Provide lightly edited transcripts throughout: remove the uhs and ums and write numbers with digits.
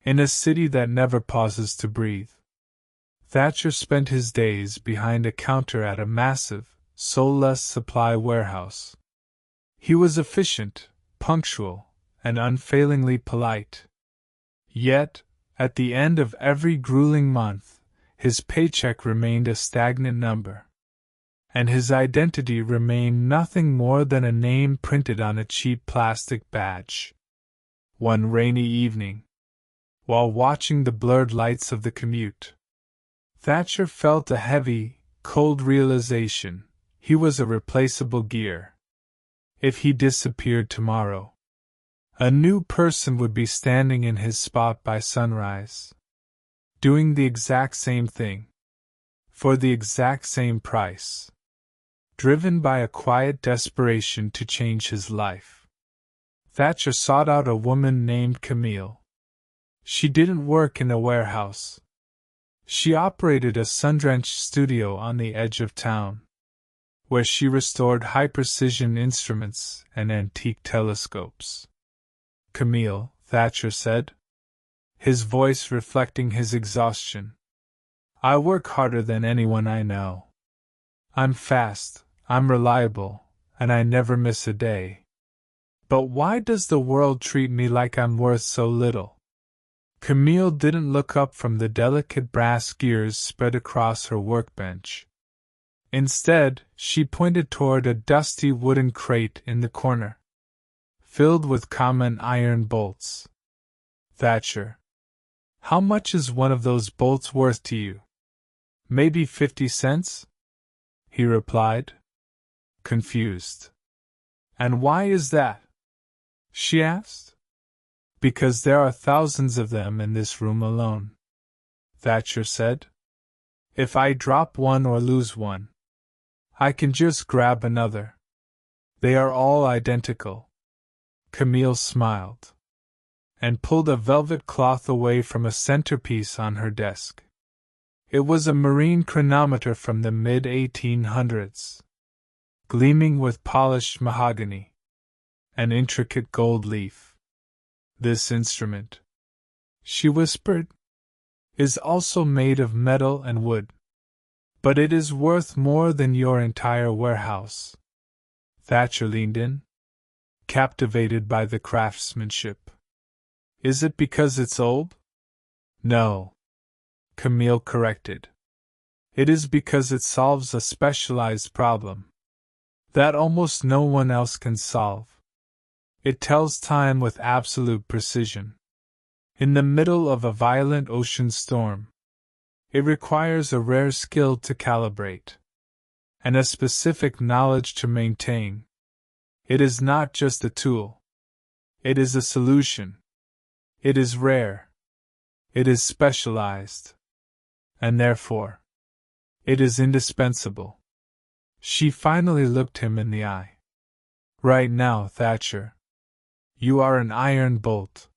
In a city that never pauses to breathe. Thatcher spent his days behind a counter at a massive, soulless supply warehouse. He was efficient, punctual, and unfailingly polite. Yet, at the end of every grueling month, his paycheck remained a stagnant number. And his identity remained nothing more than a name printed on a cheap plastic badge. One rainy evening, while watching the blurred lights of the commute, Thatcher felt a heavy, cold realization: he was a replaceable gear. If he disappeared tomorrow, a new person would be standing in his spot by sunrise, doing the exact same thing, for the exact same price, driven by a quiet desperation to change his life. Thatcher sought out a woman named Camille. She didn't work in a warehouse. She operated a sun-drenched studio on the edge of town, where she restored high-precision instruments and antique telescopes. "Camille," Thatcher said, his voice reflecting his exhaustion, "I work harder than anyone I know. I'm fast, I'm reliable, and I never miss a day. But why does the world treat me like I'm worth so little?" Camille didn't look up from the delicate brass gears spread across her workbench. Instead, she pointed toward a dusty wooden crate in the corner, filled with common iron bolts. "Thatcher, how much is one of those bolts worth to you?" "Maybe 50 cents? He replied, confused. "And why is that?" she asked. "Because there are thousands of them in this room alone," Thatcher said. "If I drop one or lose one, I can just grab another. They are all identical." Camille smiled and pulled a velvet cloth away from a centerpiece on her desk. It was a marine chronometer from the mid-1800s, gleaming with polished mahogany, an intricate gold leaf. "This instrument," she whispered, "is also made of metal and wood. But it is worth more than your entire warehouse." Thatcher leaned in, captivated by the craftsmanship. "Is it because it's old?" "No," Camille corrected. "It is because it solves a specialized problem that almost no one else can solve. It tells time with absolute precision. In the middle of a violent ocean storm, it requires a rare skill to calibrate, and a specific knowledge to maintain. It is not just a tool. It is a solution. It is rare. It is specialized. And therefore, it is indispensable." She finally looked him in the eye. "Right now, Thatcher, you are an iron bolt.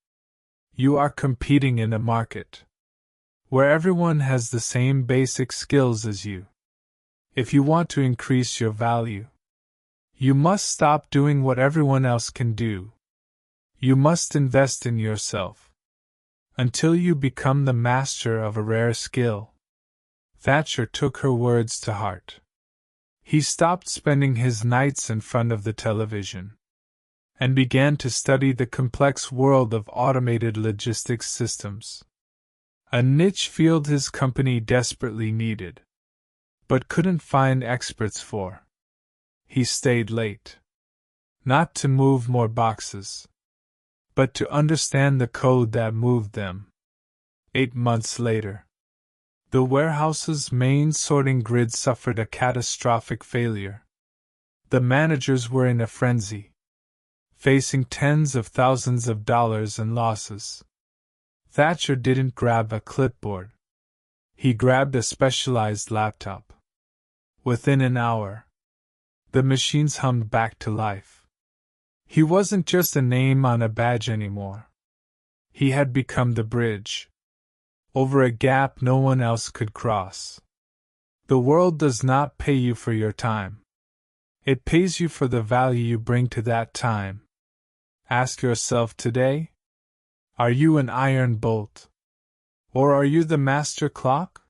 You are competing in a market where everyone has the same basic skills as you. If you want to increase your value, you must stop doing what everyone else can do. You must invest in yourself until you become the master of a rare skill." Thatcher took her words to heart. He stopped spending his nights in front of the television and began to study the complex world of automated logistics systems, a niche field his company desperately needed, but couldn't find experts for. He stayed late, not to move more boxes, but to understand the code that moved them. 8 months later, the warehouse's main sorting grid suffered a catastrophic failure. The managers were in a frenzy, facing tens of thousands of dollars in losses. Thatcher didn't grab a clipboard. He grabbed a specialized laptop. Within an hour, the machines hummed back to life. He wasn't just a name on a badge anymore. He had become the bridge over a gap no one else could cross. The world does not pay you for your time. It pays you for the value you bring to that time. Ask yourself today, Are you an iron bolt? Or are you the master clock?